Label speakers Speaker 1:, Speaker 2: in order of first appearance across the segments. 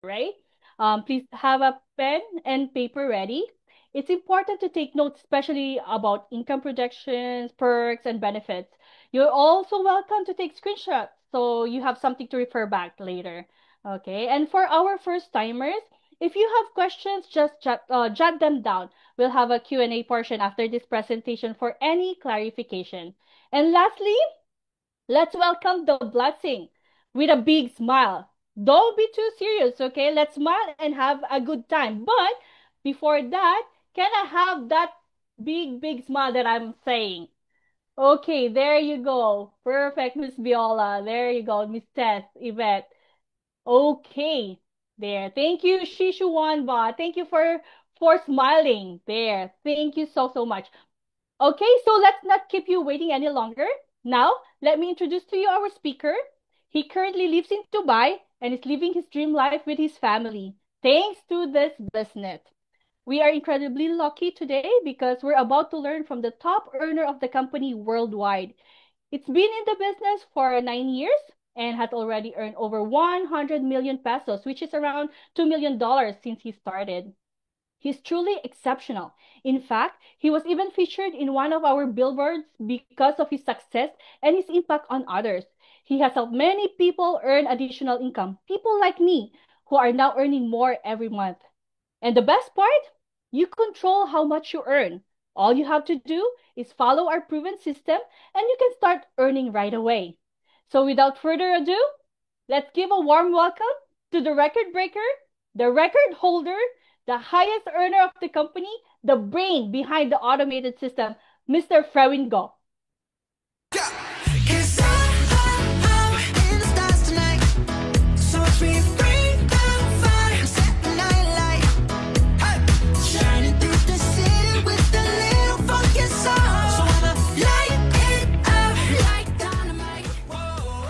Speaker 1: right? Please have a pen and paper ready. It's important to take notes, especially about income projections, perks, and benefits. You're also welcome to take screenshots so you have something to refer back later. Okay, and for our first timers, if you have questions, just jot them down. We'll have a Q&A portion after this presentation for any clarification. And lastly, let's welcome the blessing with a big smile. Don't be too serious, okay? Let's smile and have a good time. But before that, can I have that big smile that I'm saying? Okay, there you go. Perfect, Miss Viola. There you go, Miss Tess, Yvette. Okay, there. Thank you, Shishu Wanba. Thank you for smiling. There. Thank you so much. Okay, so let's not keep you waiting any longer. Now, let me introduce to you our speaker. He currently lives in Dubai and is living his dream life with his family thanks to this business. We are incredibly lucky today because we're about to learn from the top earner of the company worldwide. It's been in the business for 9 years and has already earned over 100 million pesos, which is around $2 million since he started. He's truly exceptional. In fact, he was even featured in one of our billboards because of his success and his impact on others. He has helped many people earn additional income, people like me, who are now earning more every month. And the best part? You control how much you earn. All you have to do is follow our proven system and you can start earning right away. So without further ado, let's give a warm welcome to the record breaker, the record holder, the highest earner of the company, the brain behind the automated system, Mr. Frewin Go.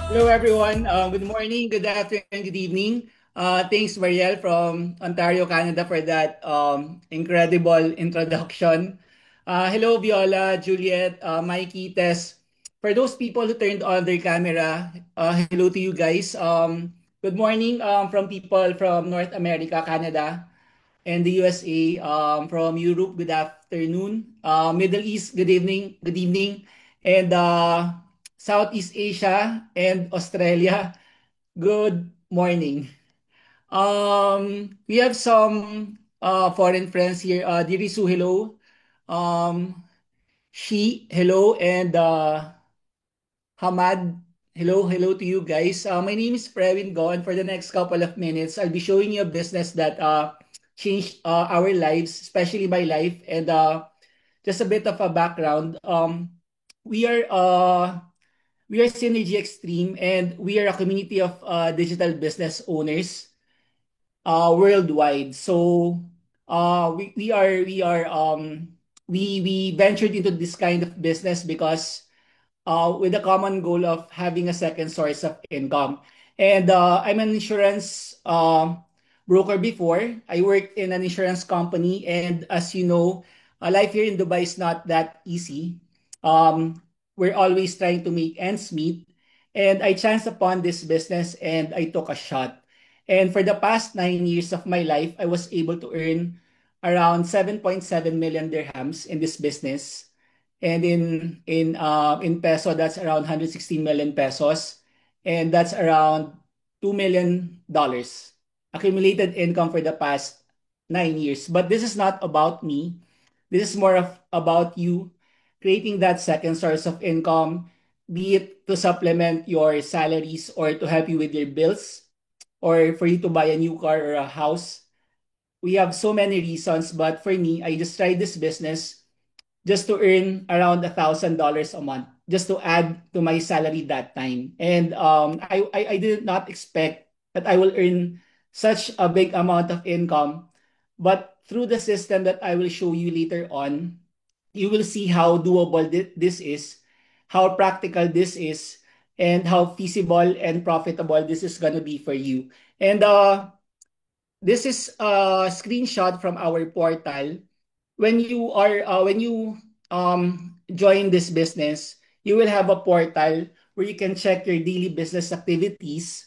Speaker 2: Hello, everyone. Good morning, good afternoon, good evening. Thanks, Marielle from Ontario, Canada, for that incredible introduction. Hello, Viola, Juliet, Mikey, Tess. For those people who turned on their camera, hello to you guys. Good morning from people from North America, Canada, and the USA. From Europe, good afternoon. Middle East, good evening, and Southeast Asia and Australia, good morning. We have some foreign friends here. Dirisu, hello. Um, hello, and Hamad, hello to you guys. My name is Previn Go, and for the next couple of minutes, I'll be showing you a business that changed our lives, especially my life, and just a bit of a background. We are uh, we are Synergy Extreme, and we are a community of digital business owners worldwide. So we ventured into this kind of business because with the common goal of having a second source of income. And I'm an insurance broker before. I worked in an insurance company, and as you know, life here in Dubai is not that easy. We're always trying to make ends meet. And I chanced upon this business and I took a shot. And for the past 9 years of my life, I was able to earn around 7.7 million dirhams in this business. And in peso, that's around 116 million pesos, and that's around $2 million accumulated income for the past 9 years. But this is not about me. This is more of about you creating that second source of income, be it to supplement your salaries or to help you with your bills or for you to buy a new car or a house. We have so many reasons, but for me, I just tried this business just to earn around $1,000 a month, just to add to my salary that time. And I did not expect that I will earn such a big amount of income. But through the system that I will show you later on, you will see how doable this is, how practical this is, and how feasible and profitable this is going to be for you. And this is a screenshot from our portal. When you join this business, you will have a portal where you can check your daily business activities,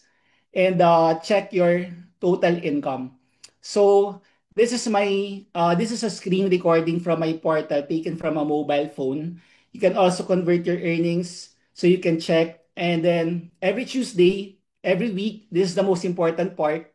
Speaker 2: and check your total income. So this is a screen recording from my portal taken from a mobile phone. You can also convert your earnings so you can check. And then every Tuesday, every week, this is the most important part,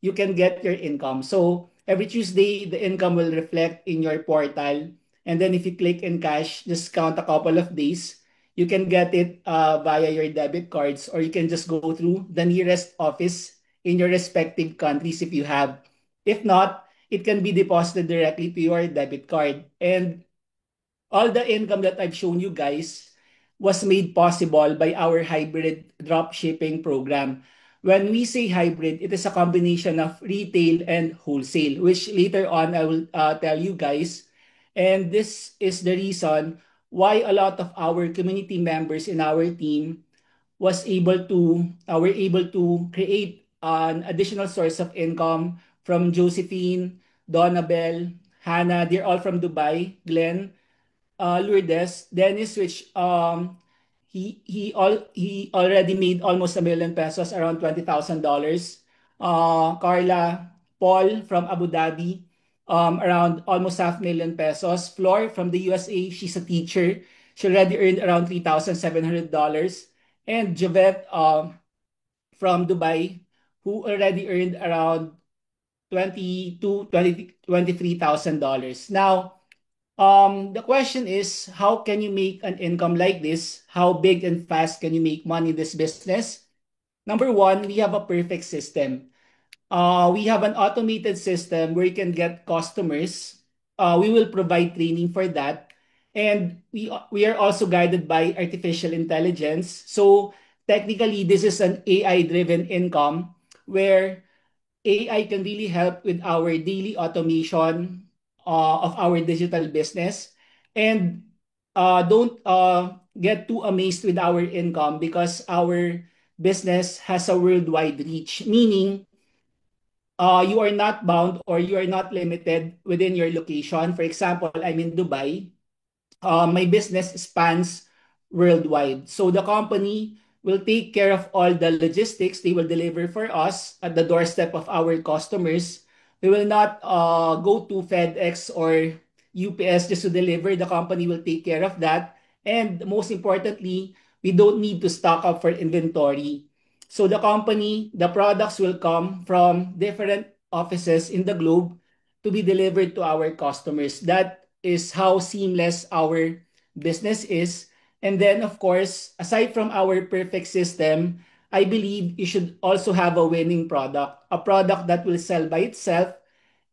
Speaker 2: you can get your income. So every Tuesday, the income will reflect in your portal. And then if you click in cash, just count a couple of days. You can get it via your debit cards, or you can just go through the nearest office in your respective countries if you have. If not, it can be deposited directly to your debit card. And all the income that I've shown you guys was made possible by our hybrid drop shipping program. When we say hybrid, it is a combination of retail and wholesale, which later on I will tell you guys. And this is the reason why a lot of our community members in our team were able to create an additional source of income from Josephine, Donabel, Hannah. They're all from Dubai. Glenn, Lourdes, Dennis, which he already made almost $1 million, around $20,000. Carla, Paul from Abu Dhabi, around almost $500,000. Flor from the USA, she's a teacher. She already earned around $3,700. And Javette from Dubai, who already earned around 23,000 dollars. Now, the question is, how can you make an income like this? How big and fast can you make money in this business? Number one, we have a perfect system. We have an automated system where you can get customers. We will provide training for that. And we are also guided by artificial intelligence. So technically, this is an AI-driven income where AI can really help with our daily automation of our digital business. And don't get too amazed with our income because our business has a worldwide reach, meaning you are not bound or you are not limited within your location. For example, I'm in Dubai. My business spans worldwide. So the company will take care of all the logistics. They will deliver for us at the doorstep of our customers. We will not go to FedEx or UPS just to deliver. The company will take care of that. And most importantly, we don't need to stock up for inventory. So the products will come from different offices in the globe to be delivered to our customers. That is how seamless our business is. And then, of course, aside from our perfect system, I believe you should also have a winning product, a product that will sell by itself,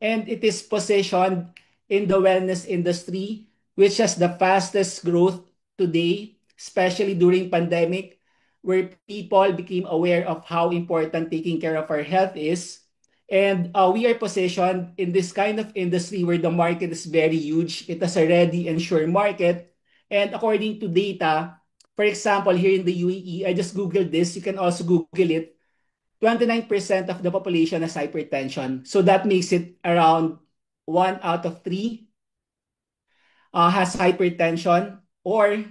Speaker 2: and it is positioned in the wellness industry, which has the fastest growth today, especially during pandemic, where people became aware of how important taking care of our health is. And we are positioned in this kind of industry where the market is very huge. It has a ready and sure market. And according to data, for example, here in the UAE, I just Googled this. You can also Google it. 29% of the population has hypertension. So that makes it around 1 out of 3 has hypertension or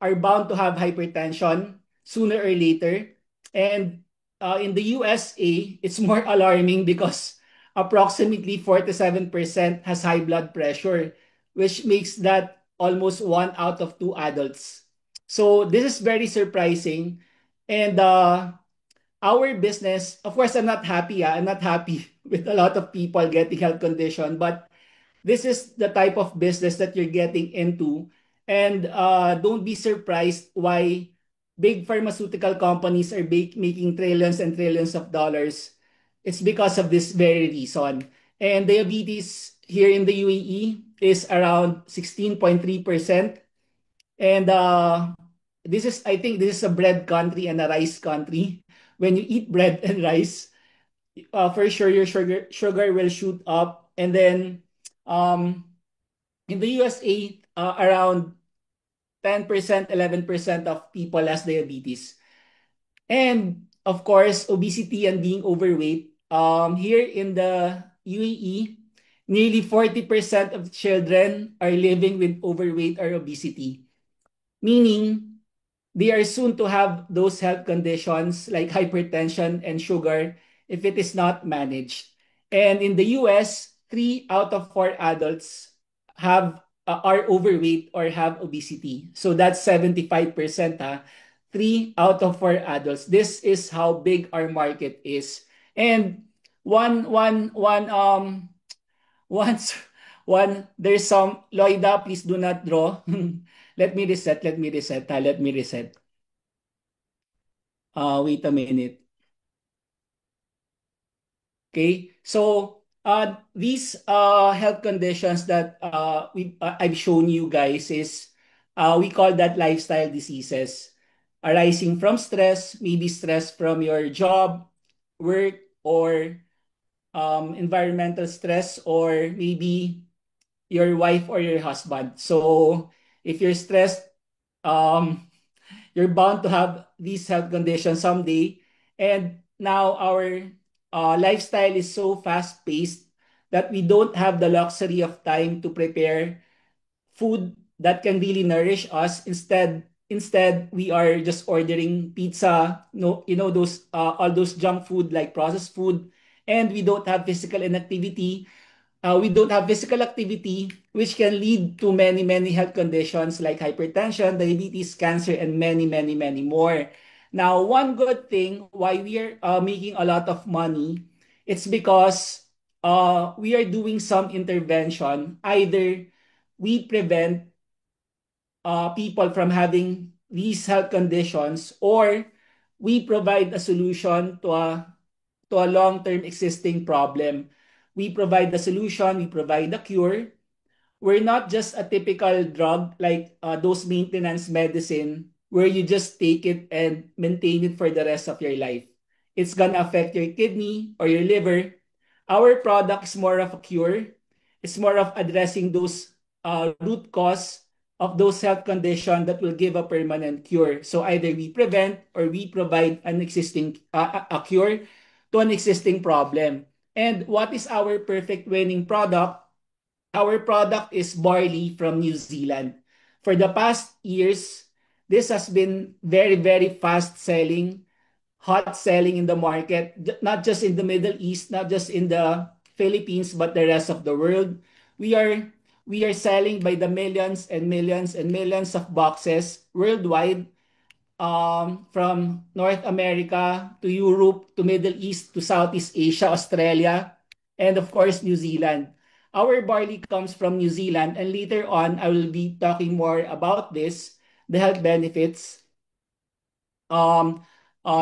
Speaker 2: are bound to have hypertension sooner or later. And in the USA, it's more alarming because approximately 47% has high blood pressure, which makes that almost 1 out of 2 adults. So this is very surprising. And our business, of course, I'm not happy. I'm not happy with a lot of people getting health condition, but this is the type of business that you're getting into. And don't be surprised why big pharmaceutical companies are making trillions and trillions of dollars. It's because of this very reason. And diabetes here in the UAE is around 16.3%. And I think this is a bread country and a rice country. When you eat bread and rice, for sure your sugar will shoot up. And then um, in the USA, around 10%, 11% of people has diabetes. And of course, obesity and being overweight. Here in the UAE, nearly 40% of children are living with overweight or obesity. Meaning, they are soon to have those health conditions like hypertension and sugar if it is not managed. And in the US, 3 out of 4 adults are overweight or have obesity. So that's 75%. 3 out of 4 adults. This is how big our market is. And one once one there's some Loida, please do not draw. Let me reset. Let me reset. Let me reset. Wait a minute. Okay. So these health conditions that I've shown you guys is we call that lifestyle diseases arising from stress, maybe stress from your job, work, or environmental stress, or maybe your wife or your husband. So if you're stressed, um, you're bound to have these health conditions someday. And now our lifestyle is so fast paced that we don't have the luxury of time to prepare food that can really nourish us. Instead, we are just ordering pizza, no, those all those junk food like processed food, and we don't have physical activity, which can lead to many, many health conditions like hypertension, diabetes, cancer, and many, many, many more. Now, one good thing why we are making a lot of money, it's because we are doing some intervention. Either we prevent people from having these health conditions, or we provide a solution to a long-term existing problem. We provide the solution, we provide the cure. We're not just a typical drug like those maintenance medicine where you just take it and maintain it for the rest of your life. It's gonna affect your kidney or your liver. Our product is more of a cure. It's more of addressing those root cause of those health condition that will give a permanent cure. So either we prevent or we provide an existing a cure to an existing problem. And what is our perfect winning product? Our product is barley from New Zealand. For the past years, this has been very, very fast selling, hot selling in the market, not just in the Middle East, not just in the Philippines, but the rest of the world. We are we are selling by the millions and millions and millions of boxes worldwide, from North America to Europe to Middle East to Southeast Asia, Australia, and of course, New Zealand. Our barley comes from New Zealand, and later on, I will be talking more about this, the health benefits. Um,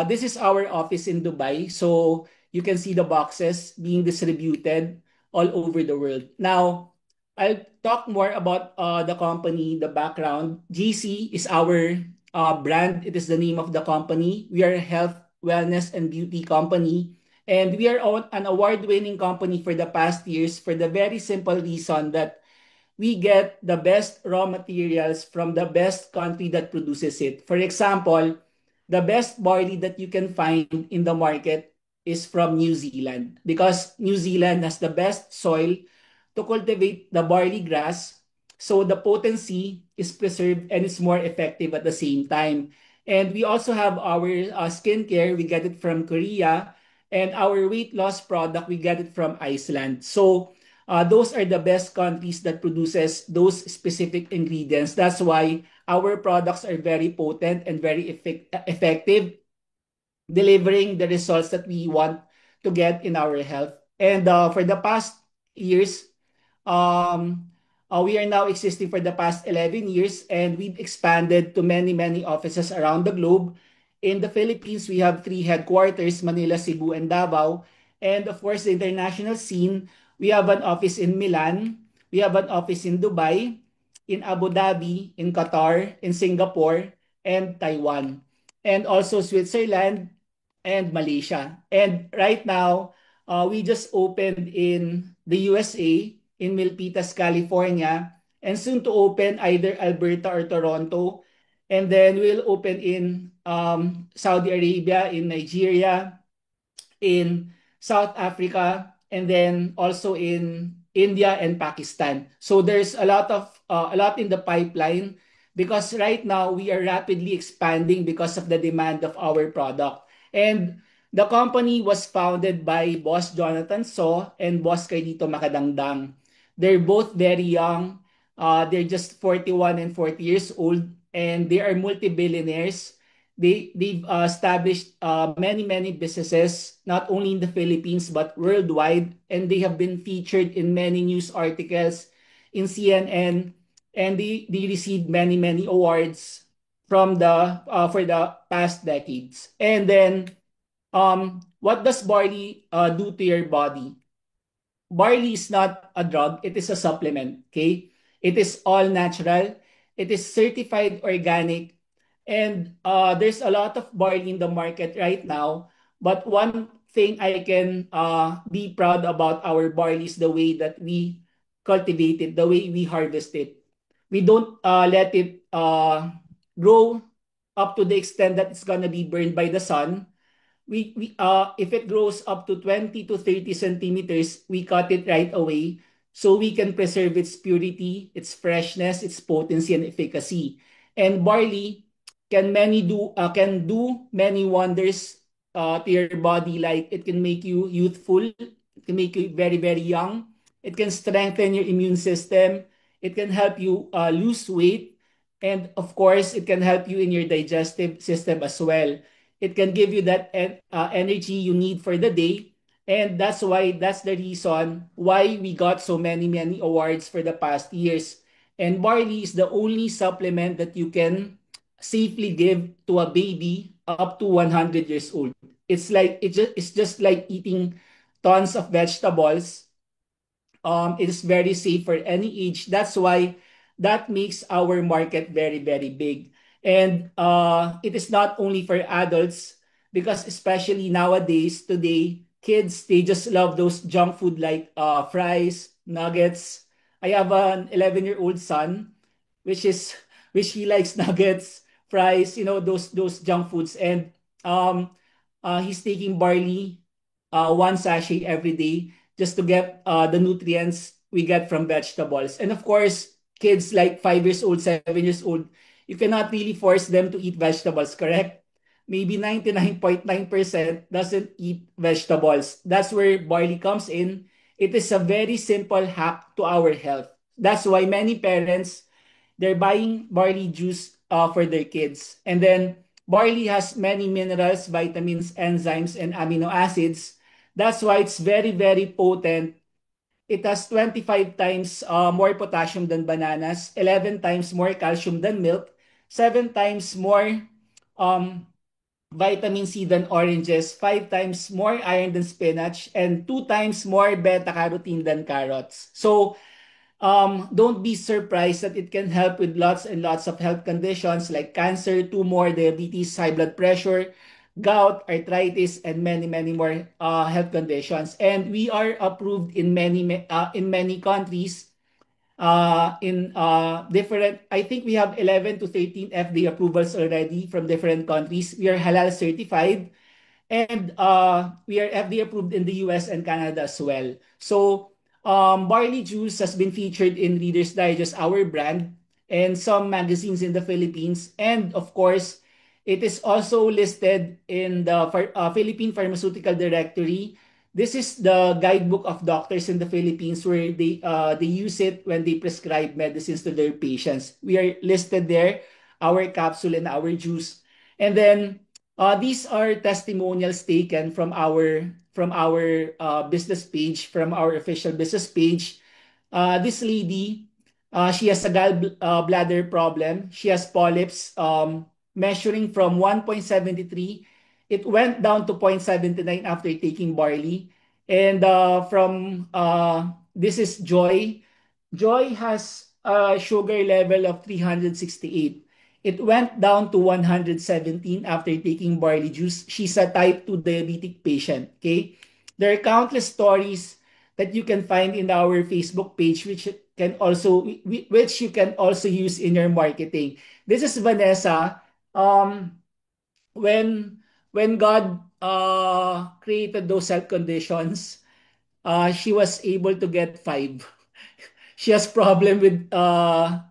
Speaker 2: this is our office in Dubai. So you can see the boxes being distributed all over the world. Now, I'll talk more about the company, the background. GC is our brand. It is the name of the company. We are a health, wellness, and beauty company. And we are an award-winning company for the past years for the very simple reason that we get the best raw materials from the best country that produces it. For example, the best barley that you can find in the market is from New Zealand, because New Zealand has the best soil to cultivate the barley grass. So the potency is preserved and it's more effective at the same time. And we also have our skincare, we get it from Korea. And our weight loss product, we get it from Iceland. So those are the best countries that produces those specific ingredients. That's why our products are very potent and very effective, delivering the results that we want to get in our health. And for the past years, we are now existing for the past 11 years, and we've expanded to many, many offices around the globe. In the Philippines, we have 3 headquarters: Manila, Cebu, and Davao. And of course, the international scene, we have an office in Milan, we have an office in Dubai, in Abu Dhabi, in Qatar, in Singapore, and Taiwan, and also Switzerland and Malaysia. And right now, we just opened in the USA, in Milpitas, California, and soon to open either Alberta or Toronto. And then we'll open in Saudi Arabia, in Nigeria, in South Africa, and then also in India and Pakistan. So there's a lot in the pipeline. because right now we are rapidly expanding because of the demand of our product. And the company was founded by Boss Jonathan So and Boss Carlito Macadangdang. They're both very young. They're just 41 and 40 years old, and they are multi-billionaires. They've established many businesses not only in the Philippines but worldwide, and they have been featured in many news articles in CNN, and they received many awards from the for the past decades. And then what does barley do to your body? Barley is not a drug, it is a supplement, okay? It is all natural, it is certified organic, and there's a lot of barley in the market right now. But one thing I can be proud about our barley is the way that we cultivate it, the way we harvest it. We don't let it grow up to the extent that it's gonna be burned by the sun. We if it grows up to 20 to 30 centimeters, we cut it right away so we can preserve its purity, its freshness, its potency and efficacy. And barley can do many wonders to your body. Like it can make you youthful, it can make you very young, it can strengthen your immune system, it can help you lose weight, and of course it can help you in your digestive system as well. It can give you that energy you need for the day. And that's the reason why we got so many awards for the past years. And barley is the only supplement that you can safely give to a baby up to 100 years old. It's just like eating tons of vegetables. It is very safe for any age. That's why that makes our market very big. And it is not only for adults, because especially nowadays, today, kids, they just love those junk food like fries, nuggets. I have an 11-year-old son, which is which he likes nuggets, fries, those junk foods. And um, he's taking barley, one sachet every day, just to get the nutrients we get from vegetables. And of course, kids like 5 years old, 7 years old, you cannot really force them to eat vegetables, correct? Maybe 99.9% doesn't eat vegetables. That's where barley comes in. It is a very simple hack to our health. That's why many parents, they're buying barley juice for their kids. And then barley has many minerals, vitamins, enzymes, and amino acids. That's why it's very potent. It has 25 times more potassium than bananas, 11 times more calcium than milk, 7 times more um, vitamin C than oranges, 5 times more iron than spinach, and 2 times more beta carotene than carrots. So don't be surprised that it can help with lots and lots of health conditions like cancer, tumor, diabetes, high blood pressure, gout, arthritis, and many more health conditions. And we are approved in many countries. In different, I think we have 11 to 13 FDA approvals already from different countries. We are halal certified, and we are FDA approved in the US and Canada as well. So, Barley Juice has been featured in Reader's Digest, our brand, and some magazines in the Philippines. And of course, it is also listed in the Philippine Pharmaceutical Directory. This is the guidebook of doctors in the Philippines where they use it when they prescribe medicines to their patients. We are listed there, our capsule and our juice. And then these are testimonials taken from our business page, from our official business page. This lady, she has a gallbladder problem. She has polyps, measuring from 1.73. It went down to 0.79 after taking barley. And from this is Joy. Joy has a sugar level of 368. It went down to 117 after taking barley juice. She's a type 2 diabetic patient. Okay. There are countless stories that you can find in our Facebook page, which you can also use in your marketing. This is Vanessa. When God created those health conditions, she was able to get five. She has problem with her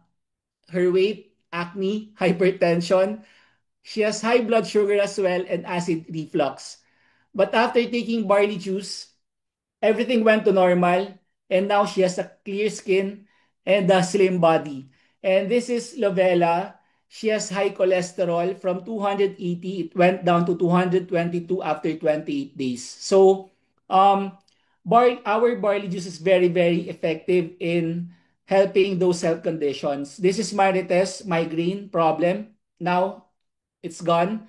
Speaker 2: weight. acne, hypertension. She has high blood sugar as well and acid reflux. But after taking barley juice, everything went to normal, and now she has a clear skin and a slim body. And this is Lovella. She has high cholesterol from 280, it went down to 222 after 28 days. So, um, our barley juice is very, very effective in helping those health conditions. This is Marites migraine problem. Now it's gone.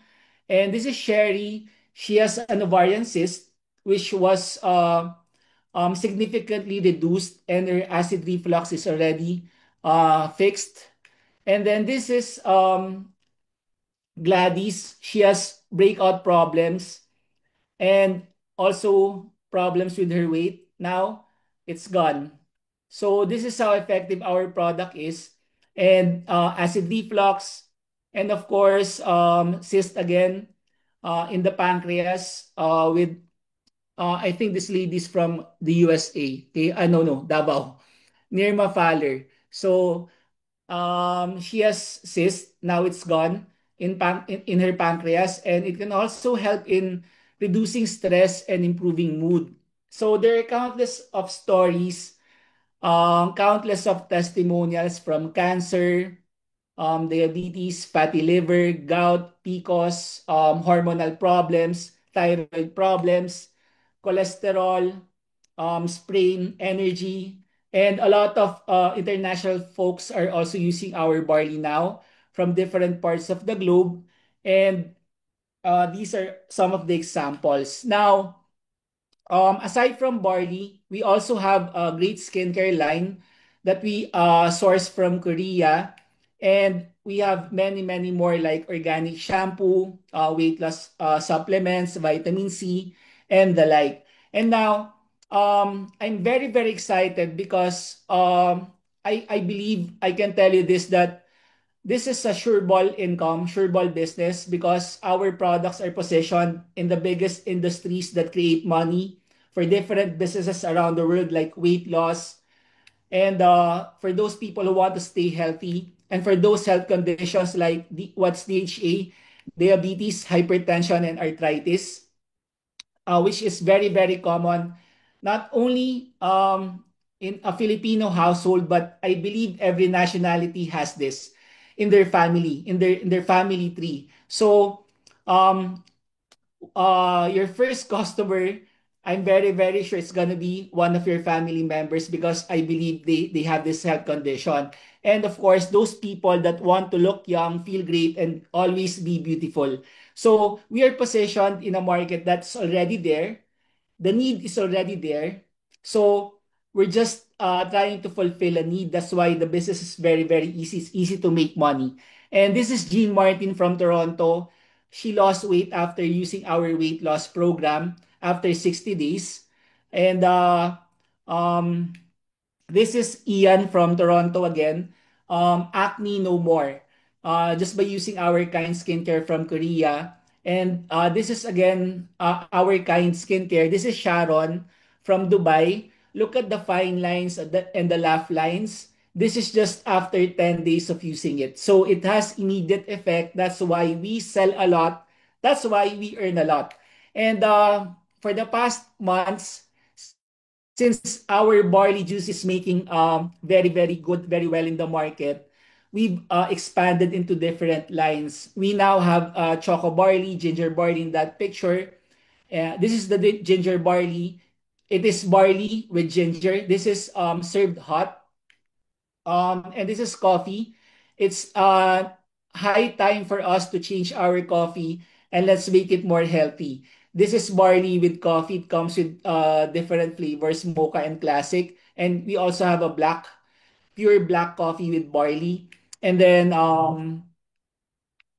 Speaker 2: And this is Sherry. She has an ovarian cyst, which was significantly reduced, and her acid reflux is already fixed. And then this is Gladys. She has breakout problems and also problems with her weight. Now it's gone. So this is how effective our product is. And acid reflux, and of course, cyst again in the pancreas with I think this lady is from the USA. Okay, no, Davao. Nirma Fowler. So she has cyst. Now it's gone in her pancreas, and it can also help in reducing stress and improving mood. So there are countless of stories, countless of testimonials from cancer, diabetes, fatty liver, gout, PCOS, hormonal problems, thyroid problems, cholesterol, sprain, energy, and a lot of international folks are also using our barley now from different parts of the globe. And these are some of the examples. Now, aside from barley, we also have a great skincare line that we source from Korea. And we have many, many more like organic shampoo, weight loss supplements, vitamin C, and the like. And now, I'm very, very excited because I believe I can tell you this that this is a sureball income, sureball business because our products are positioned in the biggest industries that create money for different businesses around the world, like weight loss, and for those people who want to stay healthy, and for those health conditions like what's DHA, diabetes, hypertension, and arthritis, which is very, very common, not only in a Filipino household, but I believe every nationality has this in their family, in their family tree. So, um, your first customer, I'm very, very sure it's gonna be one of your family members because I believe they have this health condition. And of course, those people that want to look young, feel great, and always be beautiful. So we are positioned in a market that's already there. The need is already there. So we're just trying to fulfill a need. That's why the business is very, very easy. It's easy to make money. And this is Jean Martin from Toronto. She lost weight after using our weight loss program after 60 days. And um, this is Ian from Toronto again. Acne no more. Just by using our kind skincare from Korea. And this is again our kind skincare. This is Sharon from Dubai. Look at the fine lines and the laugh lines. This is just after 10 days of using it. So it has immediate effect. That's why we sell a lot. That's why we earn a lot. And for the past months, since our barley juice is making very, very good, very well in the market, we've expanded into different lines. We now have choco barley, ginger barley in that picture. This is the ginger barley. It is barley with ginger. This is served hot. And this is coffee. It's high time for us to change our coffee and let's make it more healthy. This is barley with coffee. It comes with different flavors, mocha and classic. And we also have a pure black coffee with barley. And then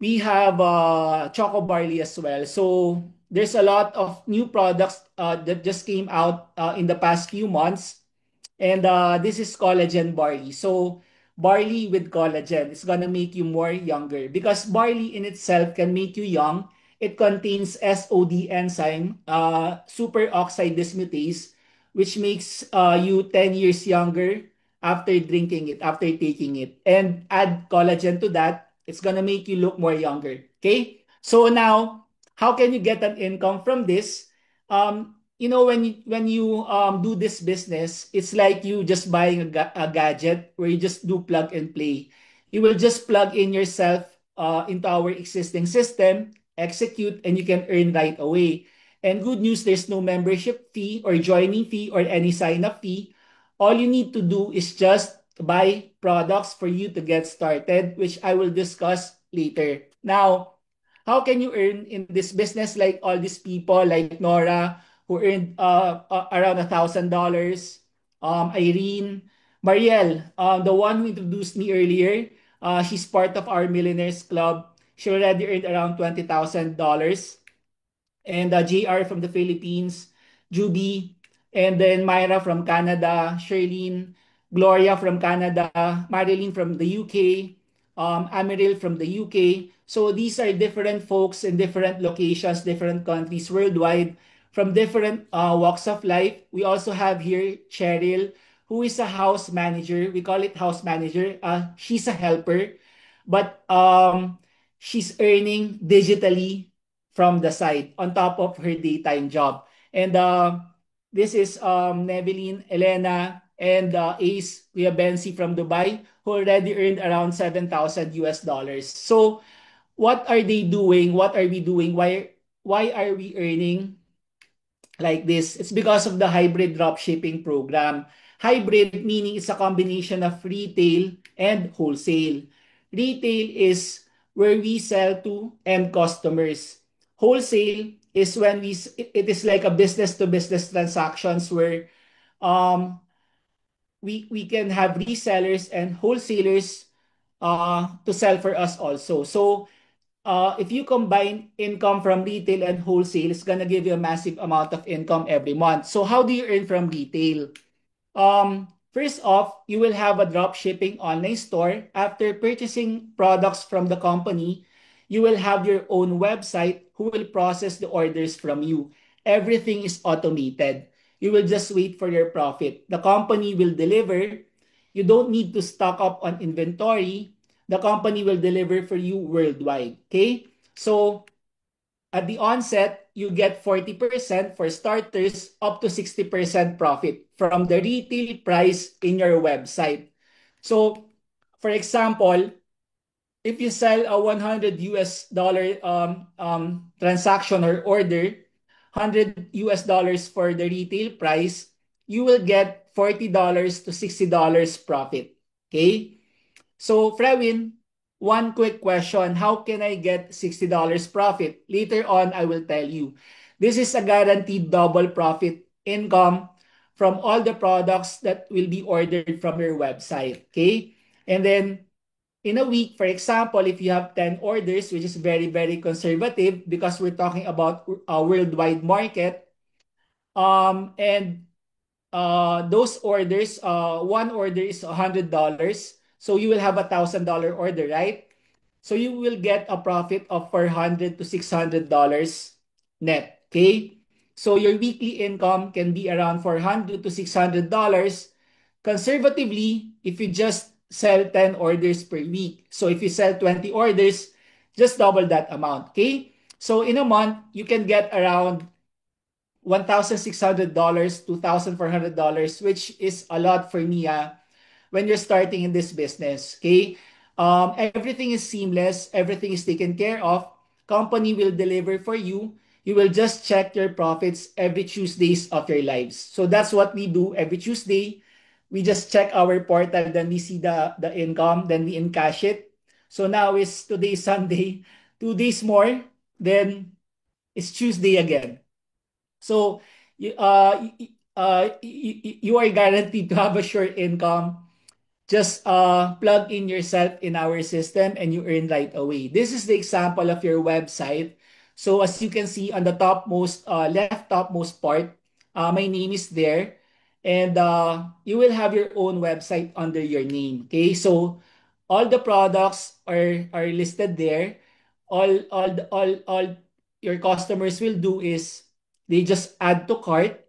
Speaker 2: we have choco barley as well. So there's a lot of new products that just came out in the past few months. And this is collagen barley. So barley with collagen is gonna make you more younger because barley in itself can make you young. It contains SOD enzyme, superoxide dismutase, which makes you 10 years younger after drinking it, after taking it. And add collagen to that, it's gonna make you look more younger. Okay? So now, how can you get an income from this? When you do this business, it's like you just buying a gadget where you just do plug and play. You will just plug in yourself into our existing system, execute, and you can earn right away. And good news, there's no membership fee or joining fee or any sign-up fee. All you need to do is just buy products for you to get started, which I will discuss later. Now, how can you earn in this business like all these people like Nora who earned around $1,000, Irene, Marielle, the one who introduced me earlier, she's part of our Millionaires Club. She already earned around $20,000. And JR from the Philippines, Juby, and then Myra from Canada, Sherlyn, Gloria from Canada, Marilyn from the UK, Amiril from the UK. So these are different folks in different locations, different countries worldwide, from different walks of life. We also have here Cheryl, who is a house manager. We call it house manager. She's a helper, but she's earning digitally from the side on top of her daytime job. And this is Neveline, Elena, and Ace Bensi from Dubai, who already earned around 7,000 US dollars. So what are they doing? What are we doing? Why are we earning like this? It's because of the hybrid dropshipping program. Hybrid meaning it's a combination of retail and wholesale. Retail is where we sell to end customers. Wholesale is when it is like a business to business transactions where um we can have resellers and wholesalers to sell for us also. So if you combine income from retail and wholesale, it's gonna give you a massive amount of income every month. So how do you earn from retail? First off, you will have a drop shipping online store. After purchasing products from the company, you will have your own website who will process the orders from you. Everything is automated. You will just wait for your profit. The company will deliver. You don't need to stock up on inventory. The company will deliver for you worldwide. Okay? So at the onset, you get 40% for starters, up to 60% profit from the retail price in your website. So, for example, if you sell a 100 US dollar transaction or order, 100 US dollars for the retail price, you will get $40 to $60 profit. Okay? So, Frewin, one quick question. How can I get $60 profit? Later on, I will tell you. This is a guaranteed double profit income from all the products that will be ordered from your website. Okay? And then in a week, for example, if you have 10 orders, which is very, very conservative because we're talking about a worldwide market, and those orders, one order is $100. So you will have $1,000 order, right? So you will get a profit of $400 to $600 net. Okay? So your weekly income can be around $400 to $600 conservatively if you just sell 10 orders per week. So if you sell 20 orders, just double that amount. Okay? So in a month, you can get around $1,600, $2,400, which is a lot for me when you're starting in this business. Okay, everything is seamless, everything is taken care of. Company will deliver for you. You will just check your profits every Tuesdays of your lives. So that's what we do every Tuesday. We just check our portal, then we see the income, then we encash it. So now is today Sunday, 2 days more, then it's Tuesday again. So you are guaranteed to have a sure income. Just plug in yourself in our system and you earn right away. This is the example of your website. So as you can see on the topmost, left topmost part, my name is there. And you will have your own website under your name. Okay, so all the products are listed there. All your customers will do is they just add to cart,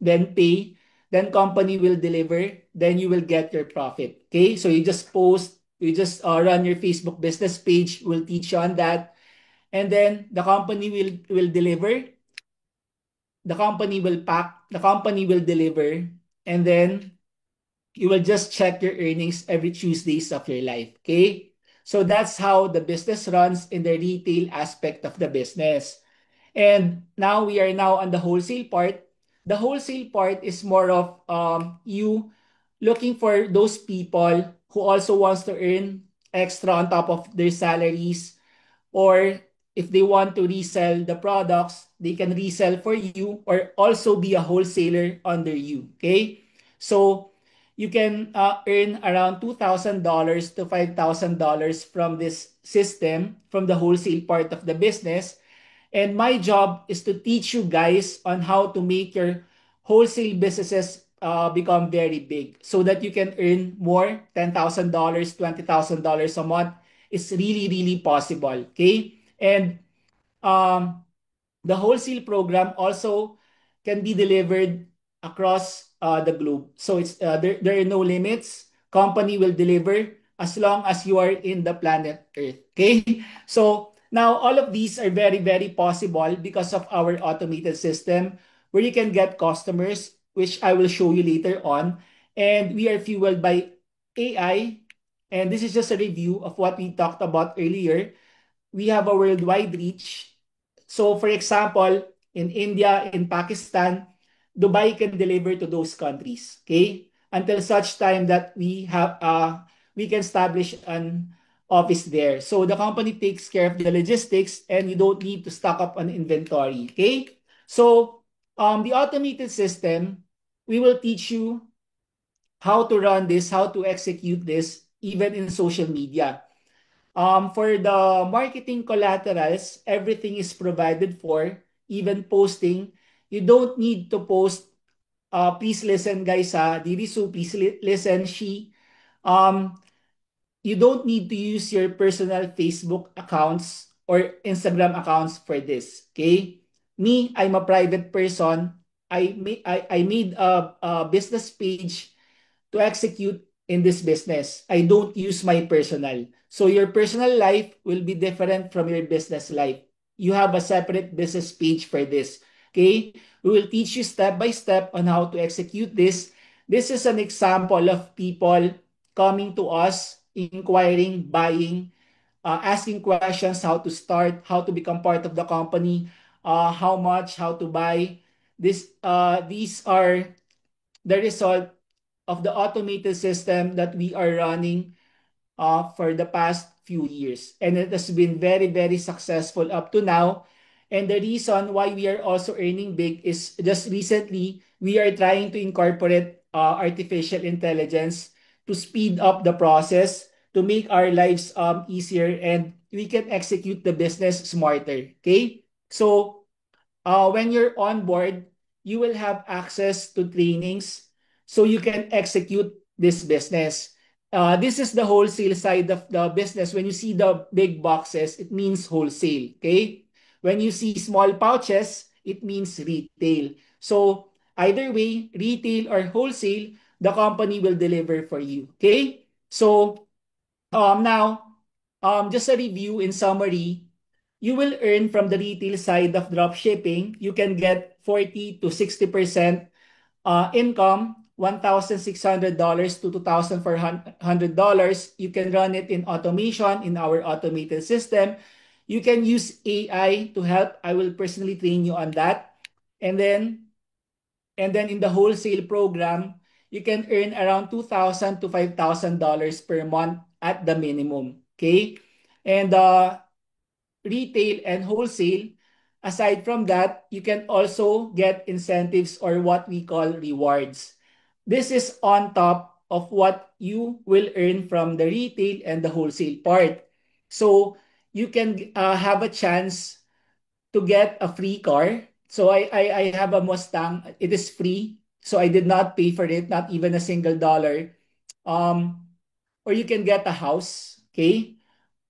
Speaker 2: then pay. then company will deliver, then you will get your profit. Okay, so you just post, you just run your Facebook business page, will teach you on that, and then the company will deliver, the company will pack, the company will deliver, and then you will just check your earnings every Tuesdays of your life. Okay, so that's how the business runs in the retail aspect of the business. And now we are now on the wholesale part. The wholesale part is more of you looking for those people who also wants to earn extra on top of their salaries, or if they want to resell the products, they can resell for you or also be a wholesaler under you. Okay, so you can earn around $2,000 to $5,000 from this system, from the wholesale part of the business. And my job is to teach you guys on how to make your wholesale businesses become very big so that you can earn more, $10,000, $20,000 a month. It's really, really possible. Okay. And um, the wholesale program also can be delivered across the globe. So there are no limits. Company will deliver as long as you are in the planet Earth. Okay? So now all of these are very, very possible because of our automated system where you can get customers, which I will show you later on. And we are fueled by AI. And this is just a review of what we talked about earlier. We have a worldwide reach. So, for example, in India, in Pakistan, Dubai can deliver to those countries. Okay, until such time that we can establish an office there. So the company takes care of the logistics, and you don't need to stock up on inventory. Okay, so the automated system, we will teach you how to run this, how to execute this, even in social media. For the marketing collaterals, everything is provided for, even posting. You don't need to post, please listen guys ha, Dirisu, please listen, she. Um, you don't need to use your personal Facebook accounts or Instagram accounts for this, okay? Me, I'm a private person. I made a business page to execute in this business. I don't use my personal. So your personal life will be different from your business life. You have a separate business page for this. Okay? We will teach you step by step on how to execute this. This is an example of people coming to us, inquiring, buying, asking questions, how to start, how to become part of the company, how much, how to buy. These are the result of the automated system that we are running for the past few years. And it has been very, very successful up to now. And the reason why we are also earning big is just recently, we are trying to incorporate artificial intelligence to speed up the process, to make our lives easier, and we can execute the business smarter. Okay? So when you're on board, you will have access to trainings so you can execute this business. This is the wholesale side of the business. When you see the big boxes, it means wholesale. Okay. When you see small pouches, it means retail. So either way, retail or wholesale, the company will deliver for you. Okay. So now, just a review in summary, you will earn from the retail side of drop shipping. You can get 40 to 60% income, $1,600 to $2,400. You can run it in automation in our automated system. You can use AI to help. I will personally train you on that. And then in the wholesale program, you can earn around $2,000 to $5,000 per month at the minimum. Okay? And retail and wholesale, aside from that, you can also get incentives or what we call rewards. This is on top of what you will earn from the retail and the wholesale part. So you can have a chance to get a free car. So I have a Mustang. It is free. So I did not pay for it, not even a single dollar. Um, or you can get a house. Okay.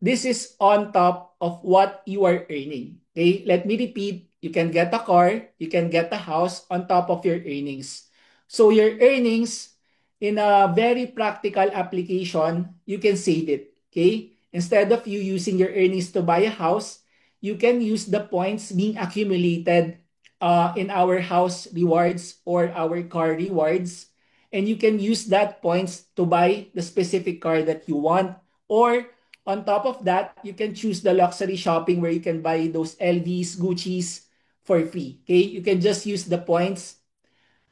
Speaker 2: This is on top of what you are earning. Okay. Let me repeat. You can get a car. You can get a house on top of your earnings. So your earnings in a very practical application, you can save it. Okay? Instead of you using your earnings to buy a house, you can use the points being accumulated in our house rewards or our car rewards. And you can use that points to buy the specific car that you want. Or on top of that, you can choose the luxury shopping where you can buy those LVs, Gucci's for free. Okay? You can just use the points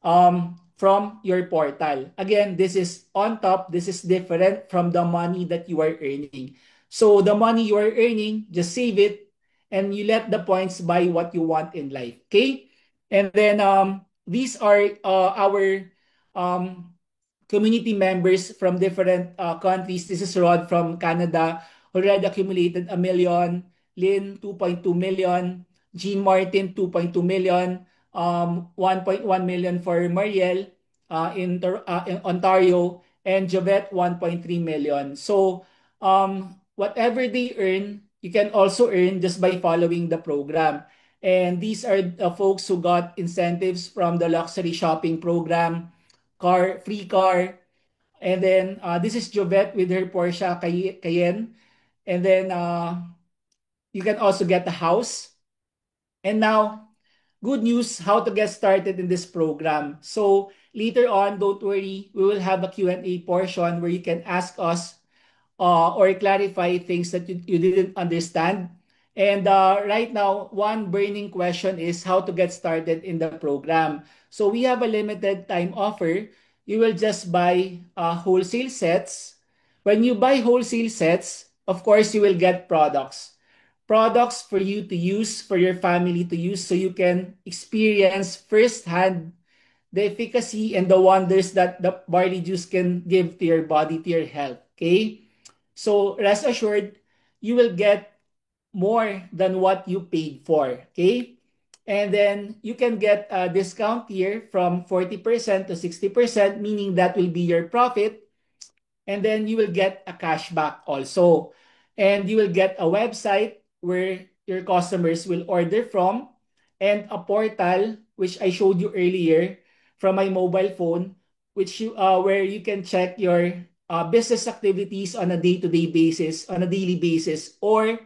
Speaker 2: from your portal. Again, this is on top. This is different from the money that you are earning. So the money you are earning, just save it and you let the points buy what you want in life. Okay? And then these are our um, community members from different countries. This is Rod from Canada, already accumulated a million. Lynn, 2.2 million. Jean Martin, 2.2 million. 1.1 million for Mariel in Ontario. And Javette, 1.3 million. So, whatever they earn, you can also earn just by following the program. And these are the folks who got incentives from the luxury shopping program, free car. And then this is Jovette with her Porsche Cayenne. And then you can also get a house. And now, good news, how to get started in this program. So later on, don't worry, we will have a Q&A portion where you can ask us or clarify things that you didn't understand. And right now, one burning question is how to get started in the program. So we have a limited time offer. You will just buy wholesale sets. When you buy wholesale sets, of course, you will get products. Products for you to use, for your family to use, so you can experience firsthand the efficacy and the wonders that the barley juice can give to your body, to your health. Okay? So rest assured, you will get more than what you paid for. Okay? And then you can get a discount here from 40% to 60%, meaning that will be your profit. And then you will get a cashback also. And you will get a website where your customers will order from and a portal, which I showed you earlier from my mobile phone, where you can check your business activities on a day-to-day basis, on a daily basis, or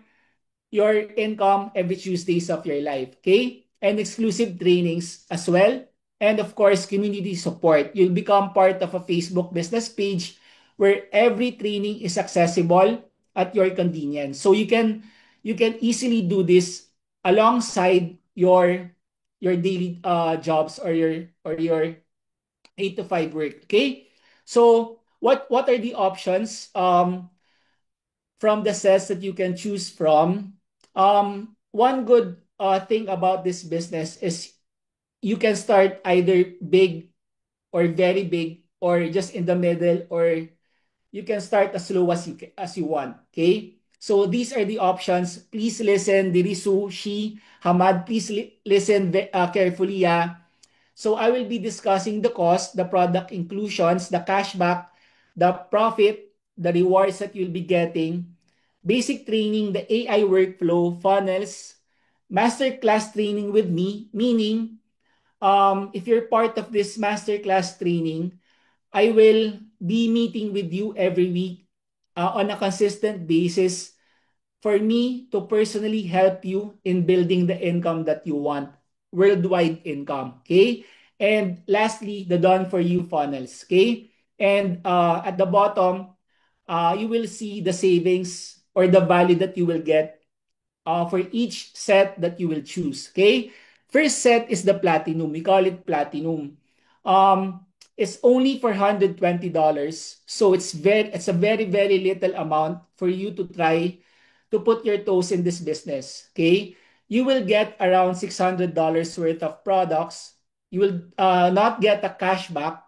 Speaker 2: your income every Tuesdays of your life. Okay? And exclusive trainings as well. And of course, community support. You'll become part of a Facebook business page where every training is accessible at your convenience. So you can easily do this alongside your daily jobs or your 8 to 5 work. Okay? So what are the options? From the sets that you can choose from. One good thing about this business is you can start either big or very big or just in the middle, or you can start as low as you want. Okay? So these are the options. Please listen, Dirisu, Shi, Hamad, please listen carefully. Yeah. So I will be discussing the cost, the product inclusions, the cashback, the profit, the rewards that you'll be getting, basic training, the AI workflow, funnels, masterclass training with me, meaning if you're part of this masterclass training, I will be meeting with you every week on a consistent basis for me to personally help you in building the income that you want, worldwide income. Okay. And lastly, the done for you funnels. Okay. And at the bottom, you will see the savings or the value that you will get for each set that you will choose. Okay. First set is the platinum. We call it platinum. It's only for $120. So it's a very, very little amount for you to try to put your toes in this business. Okay. You will get around $600 worth of products. You will not get a cashback.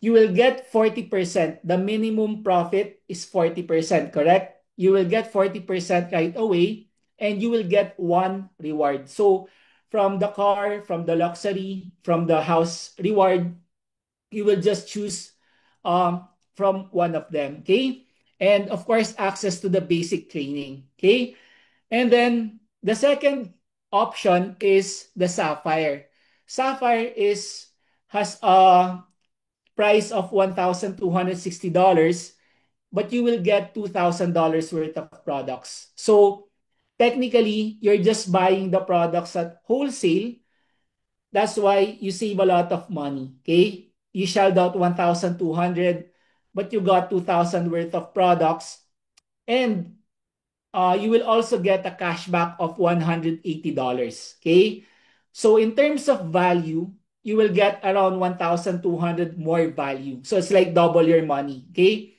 Speaker 2: You will get 40%. The minimum profit is 40%, correct? You will get 40% right away and you will get one reward. So from the car, from the luxury, from the house reward, you will just choose from one of them. Okay. And of course, access to the basic training. Okay. And then the second option is the Sapphire. Sapphire has price of $1,260, but you will get $2,000 worth of products. So technically, you're just buying the products at wholesale. That's why you save a lot of money. Okay? You shelled out 1,200, but you got 2,000 worth of products. And you will also get a cashback of $180. Okay? So in terms of value, you will get around 1,200 more value. So it's like double your money. Okay?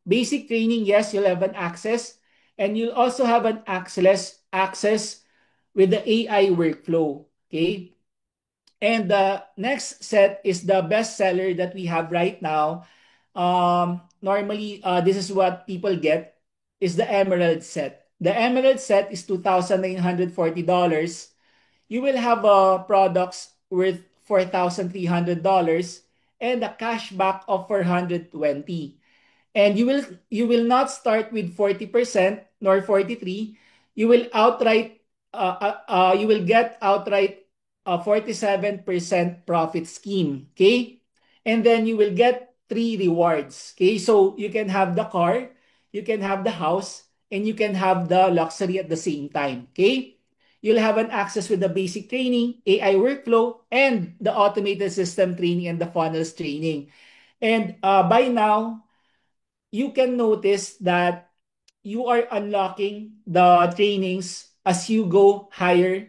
Speaker 2: Basic training, yes, you'll have an access. And you'll also have an access with the AI workflow. Okay? And the next set is the best seller that we have right now. Normally, this is what people get is the Emerald set. The Emerald set is $2,940. You will have products worth $4,300 and a cashback of 420. And you will not start with 40% nor 43. You will outright you will get outright a 47% profit scheme. Okay? And then you will get three rewards. Okay? So you can have the car, you can have the house, and you can have the luxury at the same time. Okay? You'll have an access with the basic training, AI workflow, and the automated system training and the funnels training. And by now, you can notice that you are unlocking the trainings as you go higher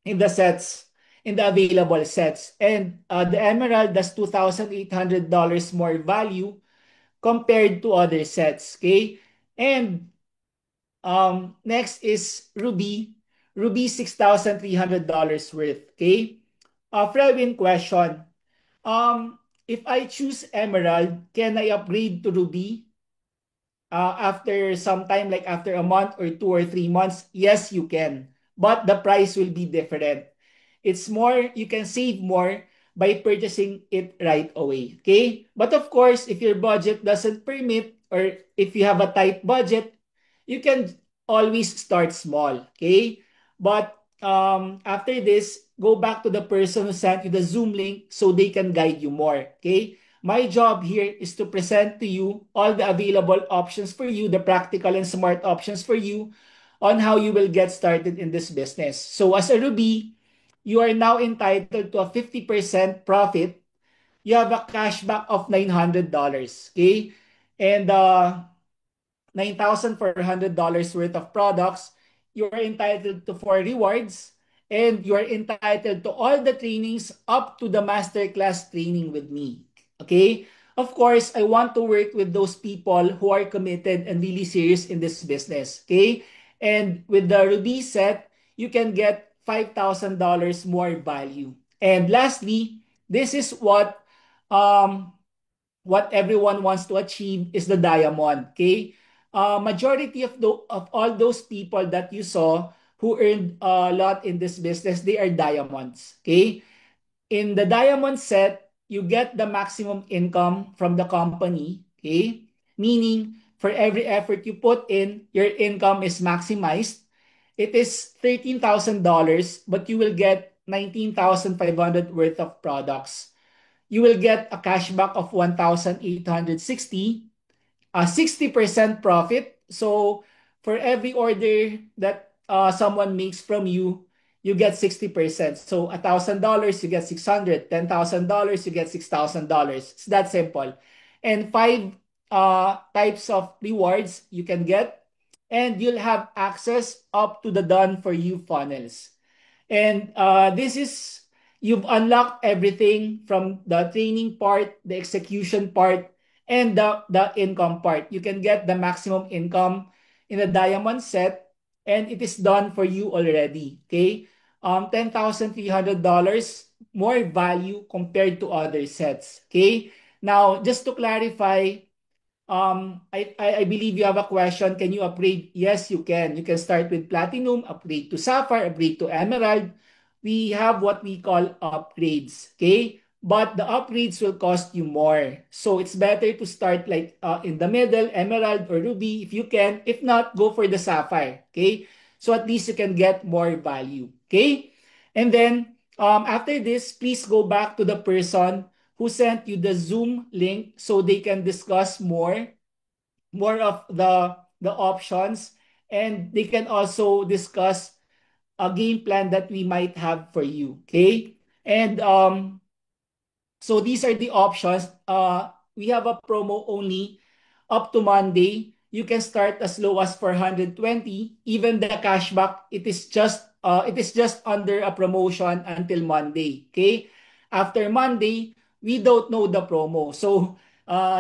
Speaker 2: in the sets, in the available sets. And the Emerald does $2,800 more value compared to other sets. Okay. And next is Ruby. Ruby $6,300 worth. Okay. Frewin question. If I choose Emerald, can I upgrade to Ruby? After some time, like after a month or 2 or 3 months, yes, you can. But the price will be different. It's more, you can save more by purchasing it right away. Okay? But of course, if your budget doesn't permit or if you have a tight budget, you can always start small. Okay? But after this, go back to the person who sent you the Zoom link so they can guide you more. Okay? My job here is to present to you all the available options for you, the practical and smart options for you on how you will get started in this business. So as a Ruby, you are now entitled to a 50% profit. You have a cashback of $900. Okay? And $9,400 worth of products, you are entitled to 4 rewards, and you are entitled to all the trainings up to the masterclass training with me. Okay? Of course, I want to work with those people who are committed and really serious in this business. Okay? And with the Ruby set, you can get $5,000 more value. And lastly, this is what everyone wants to achieve is the diamond. Okay, majority of all those people that you saw who earned a lot in this business, they are diamonds. Okay, in the diamond set, you get the maximum income from the company. Okay, meaning for every effort you put in, your income is maximized. It is $13,000, but you will get 19,500 worth of products. You will get a cashback of 1,860, a 60% profit. So for every order that someone makes from you, you get 60%. So $1,000, you get 600. $10,000, you get $6,000. It's that simple. And five types of rewards you can get, and you'll have access up to the done for you funnels. And this is, you've unlocked everything from the training part, the execution part, and the income part. You can get the maximum income in the diamond set, and it is done for you already. Okay? $10,300 more value compared to other sets. Okay? Now, just to clarify, I believe you have a question. Can you upgrade? Yes, you can. You can start with Platinum, upgrade to Sapphire, upgrade to Emerald. We have what we call upgrades. Okay? But the upgrades will cost you more. So it's better to start like in the middle, Emerald or Ruby if you can. If not, go for the Sapphire. Okay? So at least you can get more value. Okay? And then after this, please go back to the person who sent you the Zoom link so they can discuss more of the options, and they can also discuss a game plan that we might have for you. Okay? And so these are the options. We have a promo only up to Monday. You can start as low as 420. Even the cashback, it is just under a promotion until Monday. Okay? After Monday, we don't know the promo. So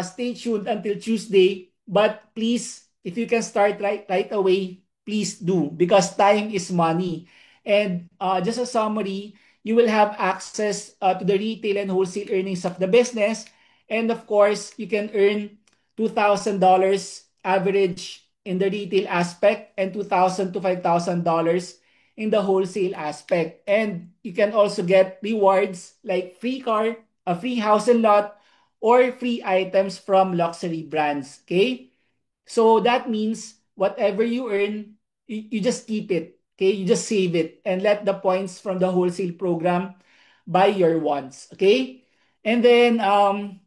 Speaker 2: stay tuned until Tuesday. But please, if you can start right away, please do, because time is money. And just a summary, you will have access to the retail and wholesale earnings of the business. And of course, you can earn $2,000 average in the retail aspect and $2,000 to $5,000 in the wholesale aspect. And you can also get rewards like free car, a free house and lot, or free items from luxury brands. Okay? So that means whatever you earn, you just keep it. Okay, you just save it and let the points from the wholesale program buy your wants. Okay, and then um,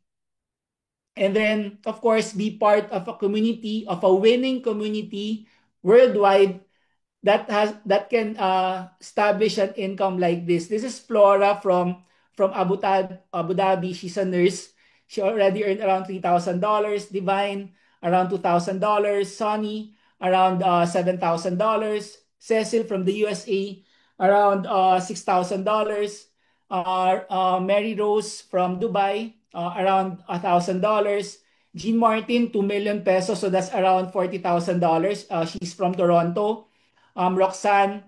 Speaker 2: and then of course be part of a community, of a winning community worldwide that can establish an income like this. This is Flora from Abu Dhabi. She's a nurse. She already earned around $3,000. Divine around $2,000. Sonny around $7,000. Cecil from the USA around $6,000. Mary Rose from Dubai around $1,000. Jean Martin 2 million pesos, so that's around $40,000. She's from Toronto. Roxanne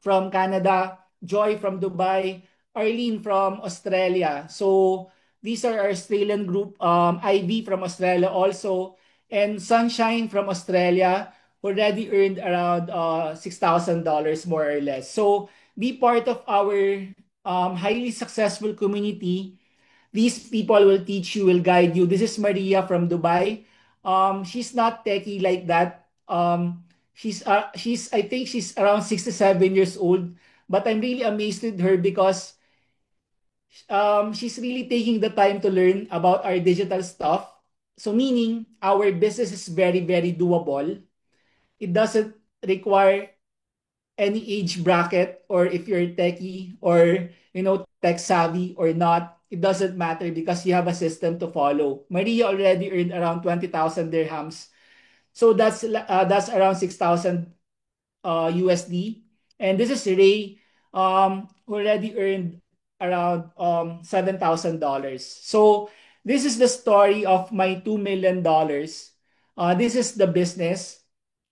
Speaker 2: from Canada, Joy from Dubai, Arlene from Australia. So these are our Australian group. Ivy from Australia also, and Sunshine from Australia already earned around $6,000 more or less. So be part of our highly successful community. These people will teach you, will guide you. This is Maria from Dubai. She's not techie like that. I think she's around 67 years old, but I'm really amazed with her because she's really taking the time to learn about our digital stuff. So meaning our business is very, very doable. It doesn't require any age bracket, or if you're techie or tech savvy or not. It doesn't matter because you have a system to follow. Maria already earned around 20,000 dirhams. So that's around 6,000 USD. And this is Ray, who already earned around $7,000. So this is the story of my $2 million. This is the business.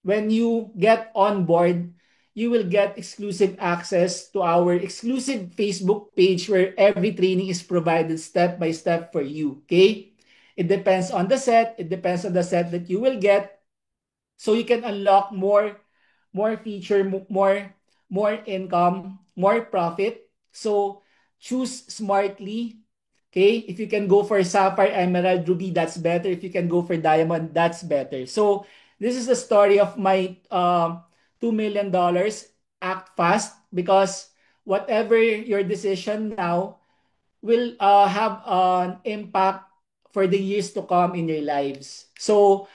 Speaker 2: When you get on board, you will get exclusive access to our exclusive Facebook page where every training is provided step by step for you. Okay? It depends on the set. It depends on the set that you will get, so you can unlock more feature, more income, more profit. So choose smartly. Okay, if you can go for sapphire, emerald, ruby, that's better. If you can go for diamond, that's better. So this is the story of my $2 million. Act fast, because whatever your decision now will have an impact for the years to come in your lives. So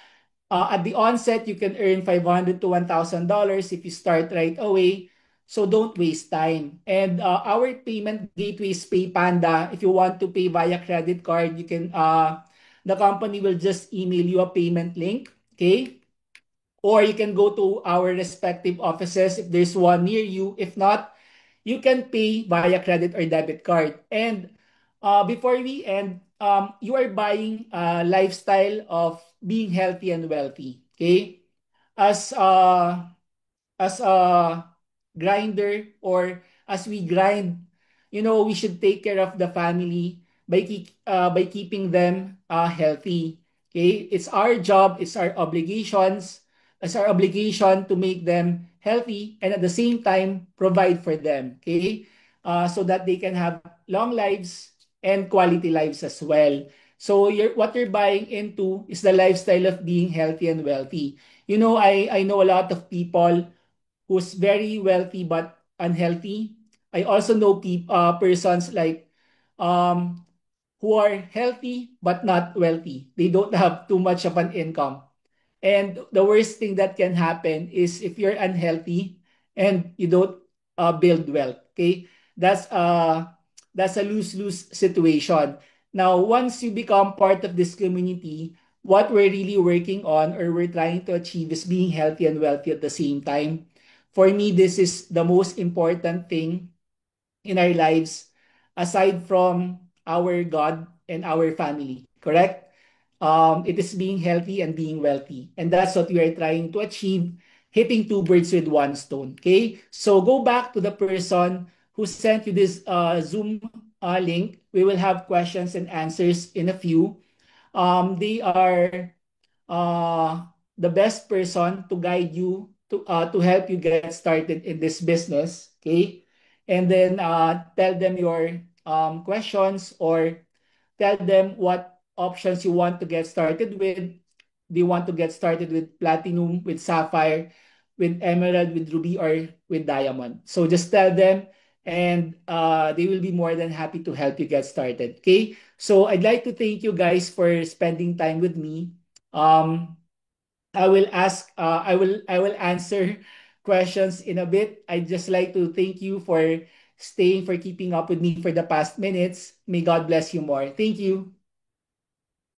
Speaker 2: at the onset, you can earn $500 to $1,000 if you start right away. So don't waste time. And our payment gateway is PayPanda. If you want to pay via credit card, the company will just email you a payment link. Okay. Or you can go to our respective offices if there's one near you. If not, you can pay via credit or debit card. And before we end, you are buying a lifestyle of being healthy and wealthy. Okay, as uh, as a grinder, or as we grind, we should take care of the family by keeping them healthy. Okay, it's our job, it's our obligation to make them healthy, and at the same time provide for them. Okay, so that they can have long lives and quality lives as well. So what you're buying into is the lifestyle of being healthy and wealthy. I know a lot of people who's very wealthy but unhealthy. I also know persons like um who are healthy but not wealthy. They don't have too much of an income. And the worst thing that can happen is if you're unhealthy and you don't build wealth. Okay, that's a that's a lose-lose situation. Now, once you become part of this community, what we're really working on or we're trying to achieve is being healthy and wealthy at the same time. For me, this is the most important thing in our lives aside from our God and our family. Correct? It is being healthy and being wealthy. And that's what we are trying to achieve, hitting two birds with one stone. Okay? So go back to the person who sent you this Zoom link. We will have questions and answers in a few. They are the best person to guide you to help you get started in this business. Okay? And then tell them your questions or tell them what options you want to get started with. Do you want to get started with platinum, with sapphire, with emerald, with ruby, or with diamond? So just tell them, and they will be more than happy to help you get started. Okay. So I'd like to thank you guys for spending time with me. Um, I will answer questions in a bit. I'd just like to thank you for staying, for keeping up with me for the past minutes. May God bless you more. Thank you.